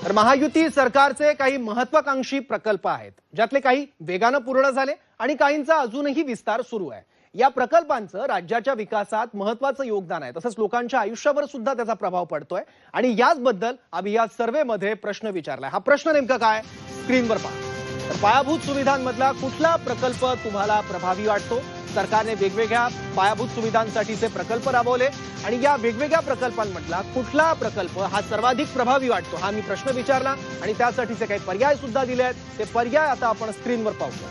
तर महायुती सरकारचे काही महत्वाकांक्षी प्रकल्प आहेत, ज्यातले काही वेगानं पूर्ण झाले आणि काहींचा अजूनही विस्तार सुरू आहे। या प्रकल्पांचं राज्याच्या विकासात महत्वाचं योगदान आहे, तसंच लोकांच्या आयुष्यावर सुद्धा त्याचा प्रभाव पडतोय आणि याचबद्दल आम्ही या सर्वेमध्ये प्रश्न विचारलाय। हा प्रश्न नेमका काय, स्क्रीनवर पहा। तर पायाभूत सुविधांमधला कुठला प्रकल्प तुम्हाला प्रभावी वाटतो? सरकारने वेगवेगळ्या पायाभूत सुविधांसाठीचे प्रकल्प राबवले आणि या वेगवेगळ्या प्रकल्पांमधला कुठला प्रकल्प हा सर्वाधिक प्रभावी वाटतो, हा मी प्रश्न विचारला आणि त्यासाठीचे काही पर्याय सुद्धा दिले आहेत। ते पर्याय आता आपण स्क्रीनवर पाहूया।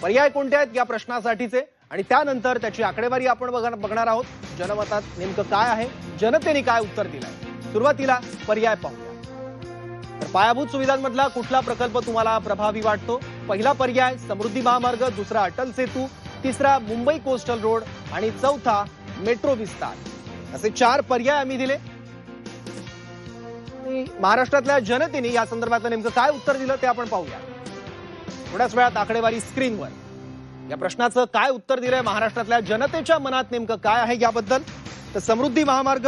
पर्याय कोणते आहेत या प्रश्नासाठीचे आणि त्यानंतर त्याची आकडेवारी आपण बघणार आहोत। जनमतात नेमकं काय आहे, जनतेने काय उत्तर दिलंय। सुरुवातीला पर्याय पाहूया। तर पायाभूत सुविधांमधला कुठला प्रकल्प तुम्हाला प्रभावी वाटतो? पहिला पर्याय समृद्धी महामार्ग, दुसरा अटल सेतू, तिसरा मुंबई कोस्टल रोड आणि चौथा मेट्रो विस्तार, असे 4 पर्याय आम्ही दिले। महाराष्ट्रातल्या जनतेने या संदर्भात नेमकं काय उत्तर दिलं ते आपण पाहूया। थोड्याच वेळात आकडेवारी स्क्रीनवर। या प्रश्नाचं काय उत्तर दिलंय महाराष्ट्रातल्या जनतेच्या मनात नेमकं काय आहे याबद्दल। तर समृद्धी महामार्ग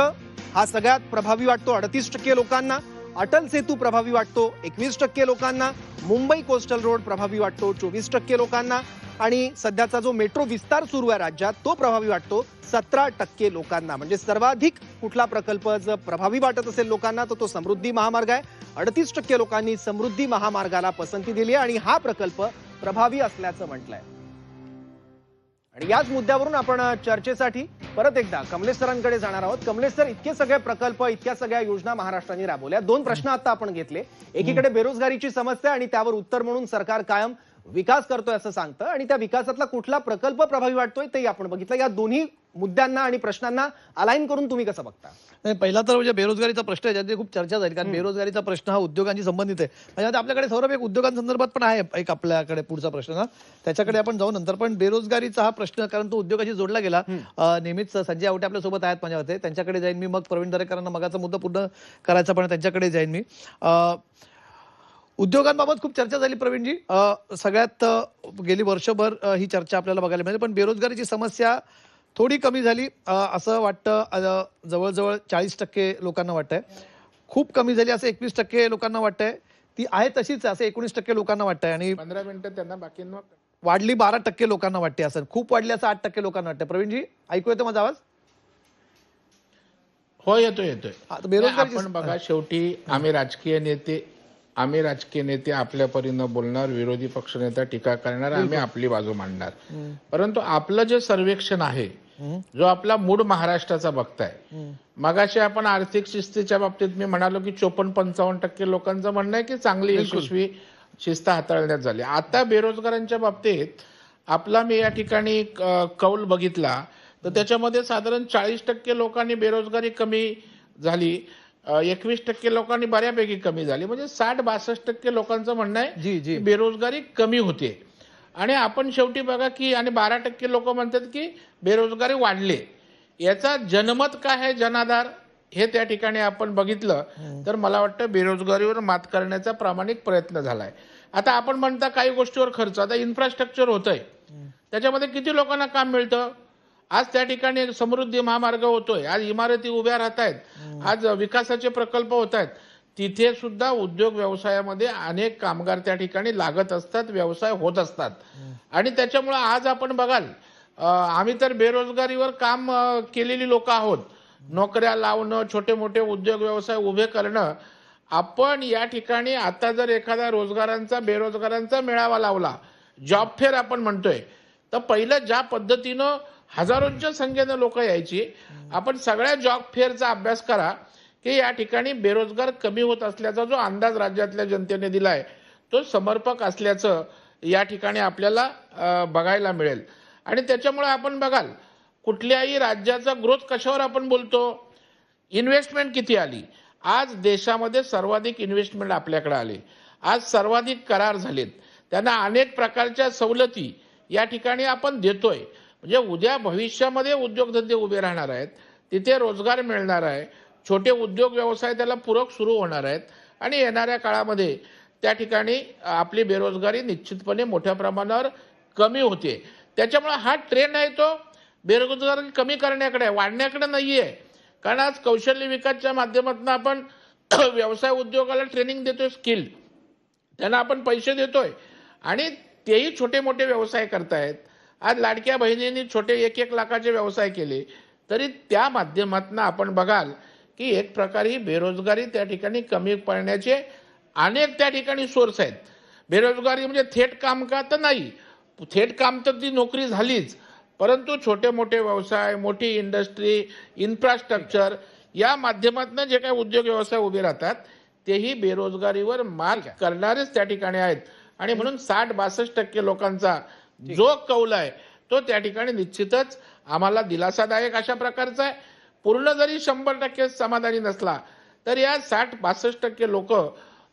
हा सगळ्यात प्रभावी वाटतो 38% लोकांना, अटल सेतू प्रभावी वाटतो 21% लोकांना, मुंबई कोस्टल रोड प्रभावी वाटतो 24% लोकांना आणि सध्याचा जो मेट्रो विस्तार सुरू आहे राज्यात तो प्रभावी वाटतो 17% लोकांना। म्हणजे सर्वाधिक कुठला प्रकल्प जर प्रभावी वाटत असेल लोकांना तर तो समृद्धी महामार्ग आहे। 38% लोकांनी समृद्धी महामार्गाला पसंती दिली आहे आणि हा प्रकल्प प्रभावी असल्याचं म्हटलंय। आणि याच मुद्द्यावरून आपण चर्चेसाठी परत एकदा कमलेश सरांकडे जाणार आहोत। कमलेश सर, इतके सगळे प्रकल्प, इतक्या सगळ्या योजना महाराष्ट्राने राबवल्या, 2 प्रश्न आता आपण घेतले। एकीकडे बेरोजगारीची समस्या आणि त्यावर उत्तर म्हणून सरकार कायम विकास करतोय असं सांगतं आणि त्या विकासातला कुठला प्रकल्प प्रभावी वाटतोय ते आपण बघितलं। या दोन्ही मुद्द्यांना आणि प्रश्नांना अलाइन करून तुम्ही कसं बघता? नाही, पहिला तर म्हणजे बेरोजगारीचा प्रश्न आहे, ज्याची खूप चर्चा झाली, कारण बेरोजगारीचा प्रश्न हा उद्योगांशी संबंधित आहे। म्हणजे आपल्याकडे सौरभ एक उद्योगांसंदर्भात पण आहे एक आपल्याकडे पुढचा प्रश्न ना, त्याच्याकडे आपण जाऊ नंतर। पण बेरोजगारीचा हा प्रश्न कारण तो उद्योगाशी जोडला गेला। नेहमीच संजय आवटे आपल्या सोबत आहेत माझ्या मते, त्यांच्याकडे जाईन मी, मग प्रवीण दरेकरांना मगाचा मुद्दा पूर्ण करायचा पण त्यांच्याकडे जाईन मी। उद्योगांबाबत खूप चर्चा झाली प्रवीणजी, सगळ्यात गेली वर्षभर ही चर्चा आपल्याला बघायला मिळाली। पण बेरोजगारीची समस्या थोडी कमी झाली असं वाटतं, जवळजवळ 40% लोकांना वाटतंय। खूप कमी झाली असं 21% लोकांना वाटतंय, ती आहे तशीच असं 19% लोकांना वाटतंय आणि 15 मिनिटं त्यांना बाकी वाढली 12% लोकांना वाटते, असं खूप वाढली असं 8% लोकांना वाटतं। प्रवीणजी, ऐकू येतो माझा आवाज? हो, येतोय। बेरोजगारी आपण बघा, शेवटी आम्ही राजकीय नेते आपल्या परीनं बोलणार, विरोधी पक्षनेता टीका करणार, आम्ही आपली बाजू मांडणार। परंतु आपलं जे सर्वेक्षण आहे, जो आपला मूड महाराष्ट्राचा बघताय, मगाशी आपण आर्थिक शिस्तीच्या बाबतीत मी म्हणालो की 54-55% लोकांचं म्हणणं आहे की चांगली यशस्वी शिस्त हाताळण्यात झाली। आता बेरोजगारांच्या बाबतीत आपला मी या ठिकाणी कौल बघितला तर त्याच्यामध्ये साधारण 40% लोकांनी बेरोजगारी कमी झाली, 21% लोकांनी बऱ्यापैकी कमी झाली, म्हणजे 60-62% लोकांचं म्हणणं आहे की बेरोजगारी कमी होते। आणि आपण शेवटी बघा की आणि 12% लोक म्हणतात की बेरोजगारी वाढले। याचा जनमत काय आहे, जनाधार, हे त्या ठिकाणी आपण बघितलं तर मला वाटतं बेरोजगारीवर मात करण्याचा प्रामाणिक प्रयत्न झालाय। आता आपण म्हणता काही गोष्टीवर खर्च, आता इन्फ्रास्ट्रक्चर होतंय, त्याच्यामध्ये किती लोकांना काम मिळतं? आज त्या ठिकाणी समृद्धी महामार्ग होतोय, आज इमारती उभ्या राहत आहेत, आज विकासाचे प्रकल्प होत आहेत, तिथे सुद्धा उद्योग व्यवसायामध्ये अनेक कामगार त्या ठिकाणी लागत असतात, व्यवसाय होत असतात। आणि त्याच्यामुळे आज आपण बघाल, आम्ही तर बेरोजगारीवर काम केलेली लोक आहोत, नोकऱ्या लावणं, छोटे मोठे उद्योग व्यवसाय उभे करणं। आपण या ठिकाणी आता जर एखादा रोजगारांचा बेरोजगारांचा मेळावा लावला, जॉब फेअर आपण म्हणतोय, तर पहिलं ज्या पद्धतीनं हजारोंच्या संख्येनं लोक यायची, आपण सगळ्या जॉब फेअरचा अभ्यास करा की या ठिकाणी बेरोजगार कमी होत असल्याचा जो अंदाज राज्यातल्या जनतेने दिलाय तो समर्पक असल्याचं या ठिकाणी आपल्याला बघायला मिळेल। आणि त्याच्यामुळे आपण बघाल, कुठल्याही राज्याचा ग्रोथ कशावर आपण बोलतो, इन्व्हेस्टमेंट किती आली। आज देशामध्ये सर्वाधिक इन्व्हेस्टमेंट आपल्याकडे आले, आज सर्वाधिक करार झालेत, त्यांना अनेक प्रकारच्या सवलती या ठिकाणी आपण देतोय। म्हणजे उद्या भविष्यामध्ये उद्योगधंदे उभे राहणार आहेत, तिथे रोजगार मिळणार आहे, छोटे उद्योग व्यवसाय त्याला पूरक सुरू होणार आहेत आणि येणाऱ्या काळामध्ये त्या ठिकाणी आपली बेरोजगारी निश्चितपणे मोठ्या प्रमाणावर कमी होते। त्याच्यामुळे हा ट्रेंड आहे तो बेरोजगारी कमी करण्याकडे, वाढण्याकडे नाहीये। कारण आज कौशल्य विकासच्या माध्यमातून आपण व्यवसाय उद्योगाला ट्रेनिंग देतोय स्किल्ड, त्यांना आपण पैसे देतोय आणि तेही छोटे मोठे व्यवसाय करतायत. आज लाडक्या बहिणींनी छोटे 1-1 लाखाचे व्यवसाय केले, तरी त्या माध्यमातून आपण बघाल की एक प्रकारे बेरोजगारी त्या ठिकाणी कमी पडण्याचे अनेक त्या ठिकाणी सोर्स आहेत. बेरोजगारी म्हणजे थेट काम का तर नाही, थेट काम तर ती नोकरी झालीच, परंतु छोटे मोठे व्यवसाय, मोठी इंडस्ट्री, इन्फ्रास्ट्रक्चर या माध्यमातून जे काही उद्योग व्यवसाय उभे राहतात तेही बेरोजगारीवर मात करणारेच त्या ठिकाणी आहेत. आणि म्हणून 60-62% लोकांचा जो कौल आहे तो त्या ठिकाणी निश्चितच आम्हाला दिलासादायक अशा प्रकारचा आहे. पूर्ण जरी 100% समाधानी नसला तर या 60-62% लोक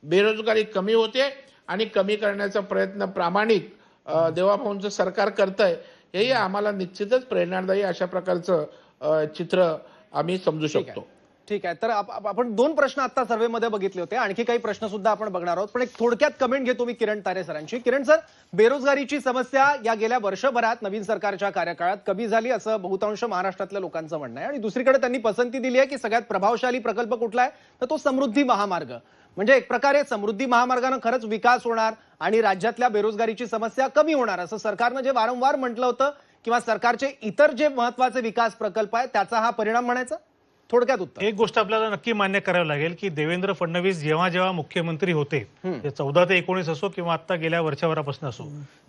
बेरोजगारी कमी होते आणि कमी करण्याचा प्रयत्न प्रामाणिक देवाभाऊंचं सरकार करतंय, हेही आम्हाला निश्चितच प्रेरणादायी अशा प्रकारचं चित्र आम्ही समजू शकतो. ठीक आहे. तर आपण 2 प्रश्न आता सर्व्हेमध्ये बघितले होते, आणखी काही प्रश्न सुद्धा आपण बघणार आहोत, पण एक थोडक्यात कमेंट घेतो मी किरण तारे सरांची. किरण सर, बेरोजगारीची समस्या या गेल्या वर्षभरात नवीन सरकारच्या कार्यकाळात कमी झाली असं बहुतांश महाराष्ट्रातल्या लोकांचं म्हणणं आहे. आणि दुसरीकडे त्यांनी पसंती दिली आहे की सगळ्यात प्रभावशाली प्रकल्प कुठला आहे तर तो समृद्धी महामार्ग. म्हणजे एक प्रकारे समृद्धी महामार्गानं खरंच विकास होणार आणि राज्यातल्या बेरोजगारीची समस्या कमी होणार असं सरकारनं जे वारंवार म्हटलं होतं, किंवा सरकारचे इतर जे महत्वाचे विकास प्रकल्प आहेत त्याचा हा परिणाम म्हणायचा. थोडक्यात उत्तर. एक गोष्ट आपल्याला नक्की मान्य करावी लागेल की देवेंद्र फडणवीस जेव्हा जेव्हा मुख्यमंत्री होते, ते 14 ते 19 असो किंवा आता गेल्या वर्षभरापासून असो,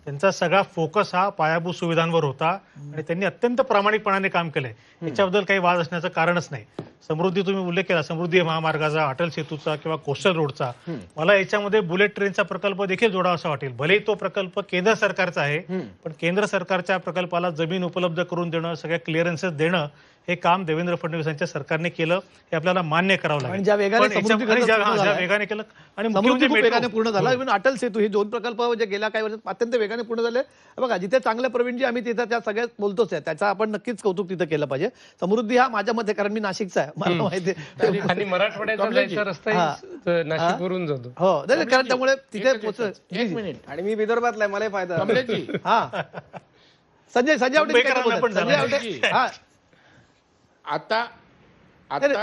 त्यांचा सगळा फोकस हा पायाभूत सुविधांवर होता आणि त्यांनी अत्यंत प्रामाणिकपणाने काम केलंय. याच्याबद्दल काही वाद असण्याचं कारणच नाही. समृद्धी तुम्ही उल्लेख केला, समृद्धी महामार्गाचा, अटल सेतूचा किंवा कोस्टल रोडचा, मला याच्यामध्ये बुलेट ट्रेनचा प्रकल्प देखील जोडावा असं वाटेल. भलेही तो प्रकल्प केंद्र सरकारचा आहे, पण केंद्र सरकारच्या प्रकल्पाला जमीन उपलब्ध करून देणं, सगळ्या क्लिअरन्सेस देणं, हे काम देवेंद्र फडणवीसांच्या सरकारने केलं, हे आपल्याला मान्य करावं लागेल. ज्या वेगाने वेगाने केलं आणि समृद्धी खूप वेगाने पूर्ण झाला. इव्हन अटल सेतू हे 2 प्रकल्प जे गेल्या काही वर्षात अत्यंत वेगाने पूर्ण झाले. बघा, जिथे चांगलं प्रवीणजी आम्ही तिथं त्या सगळ्यात बोलतोच आहे, त्याचा आपण नक्कीच कौतुक तिथं केलं पाहिजे. समृद्धी हा माझ्या मते, कारण मी नाशिकचा आहे, मला माहिती आहे. आणि मराठवाड्याचा जायचा रस्ता नाशिकवरून जातो. हो, कारण त्यामुळे तिथे पोहोचलं. 1 मिनिट. आणि मी विदर्भातला आहे, मलाही फायदा. कमलेशजी, हा, संजय आवटे संजय आवटे. हा, आता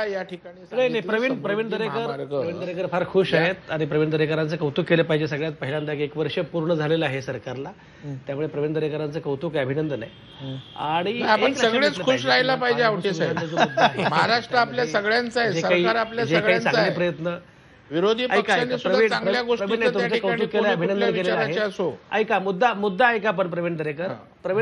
या ठिकाणी नाही, प्रवीण दरेकर फार खुश आहेत आणि प्रवीण दरेकरांचं कौतुक केलं पाहिजे. सगळ्यात पहिल्यांदा 1 वर्ष पूर्ण झालेलं आहे सरकारला, त्यामुळे प्रवीण दरेकरांचं कौतुक आहे, अभिनंदन आहे. आणि आपण सगळेच खुश राहायला पाहिजे. आवटे साहेब, महाराष्ट्र आपल्या सगळ्यांचा आहे, सरकार आपल्या सगळ्यांचं आहे. प्रयत्न विरोधी पक्षांनी सुद्धा चांगल्या गोष्टी कौतुक केलं, अभिनंदन केलेलं आहे. ऐका, मुद्दा ऐका. पण प्रवीण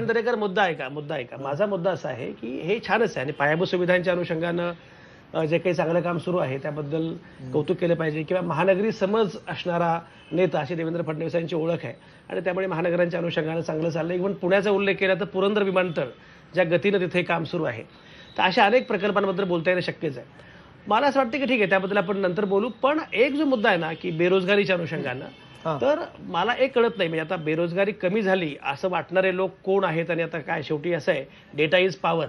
दरेकर मुद्दा ऐका. माझा मुद्दा असा आहे की हे छानच आहे आणि पायाभूत सुविधांच्या अनुषंगानं जे काही चांगलं काम सुरू आहे त्याबद्दल कौतुक केलं पाहिजे. किंवा महानगरी समज असणारा नेता अशी देवेंद्र फडणवीसांची ओळख आहे आणि त्यामुळे महानगरांच्या अनुषंगानं चांगलं चाललंय. इव्हन पुण्याचा उल्लेख केला तर पुरंदर विमानतळ ज्या गतीनं तिथे काम सुरू आहे, तर अशा अनेक प्रकल्पांबद्दल बोलता येणं शक्यच आहे. मला असं वाटतं की ठीक आहे, त्याबद्दल आपण नंतर बोलू. पण एक जो मुद्दा आहे ना की बेरोजगारीच्या अनुषंगानं, तर मला एक कळत नाही, म्हणजे आता बेरोजगारी कमी झाली असं वाटणारे लोक कोण आहेत. आणि आता काय, शेवटी असं आहे, डेटा इज पॉवर.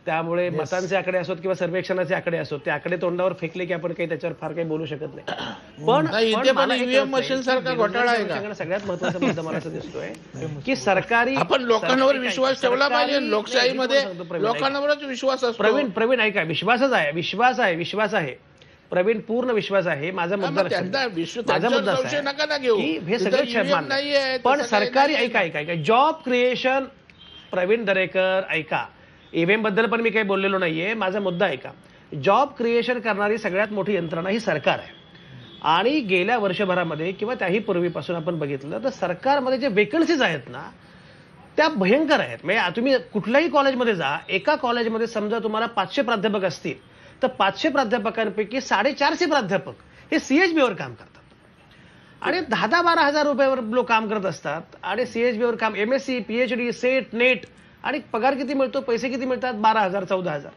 त्यामुळे मतांचे आकडे असोत किंवा सर्वेक्षणाचे आकडे असोत, ते आकडे तोंडावर फेकले की आपण काही त्याच्यावर फार काही बोलू शकत नाही. पण ईव्हीएम मशीन सारखा घोटाळा आहे का? सगळ्यात महत्वाचा मुद्दा मला असं दिसतोय की सरकारी, आपण लोकांवर विश्वास ठेवला पाहिजे. लोकशाहीमध्ये लोकांवरच विश्वास असतो. प्रवीण ऐका, विश्वास आहे. प्रवीण, पूर्ण विश्वास आहे. माझा मुद्दा हे सगळं नाही, पण सरकारी ऐका जॉब क्रिएशन. प्रवीण दरेकर ऐका, ईव्हीएम बद्दल पण मी काही बोललेलो नाहीये. माझा मुद्दा ऐका. जॉब क्रिएशन करणारी सगळ्यात मोठी यंत्रणा ही सरकार आहे. आणि गेल्या वर्षभरामध्ये किंवा त्याही पूर्वीपासून आपण बघितलं तर सरकारमध्ये जे वेकन्सीज आहेत ना त्या भयंकर आहेत. म्हणजे तुम्ही कुठल्याही कॉलेजमध्ये जा, एका कॉलेजमध्ये समजा तुम्हाला 500 प्राध्यापक असतील तर 500 प्राध्यापकांपैकी 450 प्राध्यापक हे सीएचबीवर काम करतात आणि 10-12 हजार रुपयावर लोक काम करत असतात. आणि सीएचबीवर काम, एमएससी, पीएचडी, सेट, नेट, आणि पगार किती मिळतो, पैसे किती मिळतात, 12,000 14,000.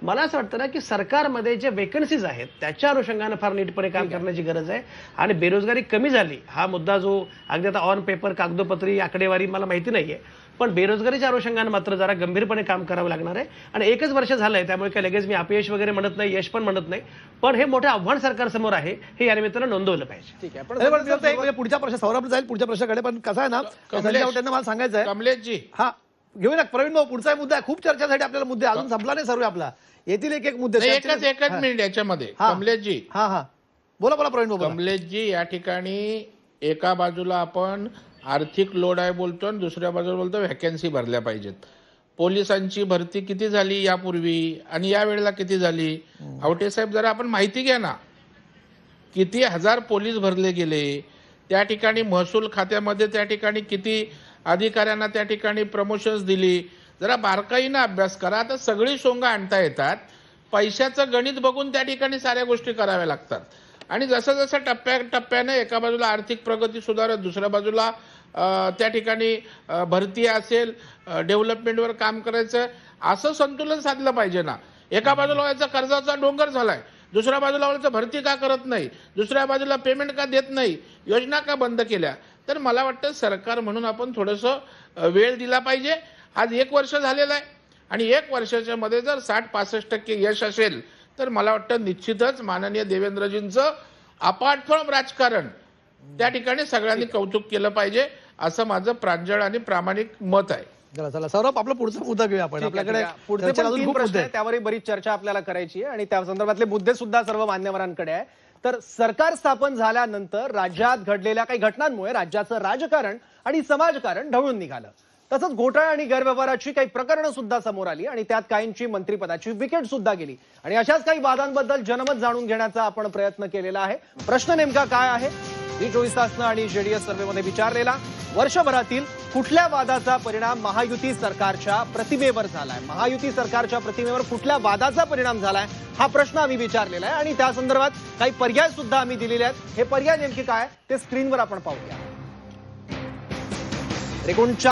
मला असं वाटतं ना की सरकारमध्ये जे वेकन्सीज आहेत त्याच्या अनुषंगानं फार नीटपणे काम करण्याची गरज आहे. आणि बेरोजगारी कमी झाली हा मुद्दा जो अगदी आता ऑन पेपर, कागदोपत्री, आकडेवारी मला माहिती नाहीये, पण बेरोजगारीच्या अनुषंगानं मात्र जरा गंभीरपणे काम करावं लागणार आहे. आणि 1च वर्ष झालंय, त्यामुळे काय लगेच मी अपयश वगैरे म्हणत नाही, यश पण म्हणत नाही, पण हे मोठं आव्हान सरकारसमोर आहे, हे या निमित्तानं नोंदवलं पाहिजे. ठीक आहे, पण पुढच्या प्रश्न सौरभ जाईल पुढच्या प्रश्नाकडे. पण कसं आहे ना, संजय आवटेंना मला सांगायचं आहे. कमलेशजी, हा, घेऊया ना प्रवीण भाऊ, पुढचा मुद्दा आहे. खूप चर्चेसाठी आपल्याला मुद्दे अजून संपला नाही सर्व आपला. येथील एक मुद्दे. एकच मिनिट याच्यामध्ये. कमलेशजी, बोला बोला प्रवीण बाबा. कमलेशजी, या ठिकाणी एका बाजूला आपण आर्थिक लोड आहे बोलतो आणि दुसऱ्या बाजूला बोलतो व्हॅकन्सी भरल्या पाहिजेत. पोलिसांची भरती किती झाली यापूर्वी आणि या वेळेला किती झाली? आवटे साहेब, जरा आपण माहिती घ्या ना. किती हजार पोलीस भरले गेले, त्या ठिकाणी महसूल खात्यामध्ये त्या ठिकाणी किती अधिकाऱ्यांना त्या ठिकाणी प्रमोशन्स दिली. जरा बारकाईनं अभ्यास करा. आता सगळी सोंग आणता येतात. पैशाचं गणित बघून त्या ठिकाणी साऱ्या गोष्टी कराव्या लागतात. आणि जसं जसं टप्प्याने एका बाजूला आर्थिक प्रगती सुधारत, दुसऱ्या बाजूला त्या ठिकाणी भरती असेल, डेव्हलपमेंटवर काम करायचं, असं संतुलन साधलं पाहिजे ना. एका बाजूला व्हायचा कर्जाचा डोंगर झालाय, दुसऱ्या बाजूला व्हायचं भरती का करत नाही, दुसऱ्या बाजूला पेमेंट का देत नाही, योजना का बंद केल्या. तर मला वाटतं सरकार म्हणून आपण थोडंसं वेळ दिला पाहिजे. आज 1 वर्ष झालेलं आहे आणि 1 वर्षाच्या मध्ये जर 60-65% यश असेल तर मला वाटतं निश्चितच माननीय देवेंद्रजींचं अपाठ्याम राजकारण त्या ठिकाणी सगळ्यांनी कौतुक केलं पाहिजे, असं माझं प्रांजळ आणि प्रामाणिक मत आहे. चला चला सौरभ, आपला पुढचा मुद्दा घेऊया आपण. आपल्याकडे पुढचे चर्चेला पण अजून 3 खूप प्रश्न मुद्दे आहेत, आहेत. त्यावरही बरीच चर्चा आपल्याला करायची आहे आणि त्या संदर्भातले मुद्दे सुद्धा सर्व मान्यवरांकडे आहे. तर सरकार स्थापन झाल्यानंतर राज्यात घडलेल्या काही घटनांमुळे राज्याचं राजकारण आणि समाजकारण ढवळून निघालं. तसंच घोटाळा आणि गैरव्यवहाराची काही प्रकरणं सुद्धा समोर आली आणि त्यात काहींची मंत्रिपदाची विकेट सुद्धा गेली. आणि अशाच काही वादांबद्दल जनमत जाणून घेण्याचा आपण प्रयत्न केलेला आहे. प्रश्न नेमका काय आहे? 24 तासनं आणि जेडीएस सर्व्हेमध्ये विचारलेला. वर्षभरातील कुठल्या वादाचा परिणाम महायुती सरकारच्या प्रतिमेवर झालाय? महायुती सरकारच्या प्रतिमेवर कुठल्या वादाचा परिणाम झालाय हा प्रश्न आम्ही विचारलेला आहे आणि त्या संदर्भात काही पर्याय सुद्धा आम्ही दिलेले आहेत. हे पर्याय नेमके काय ते स्क्रीनवर आपण पाहूया. एकूण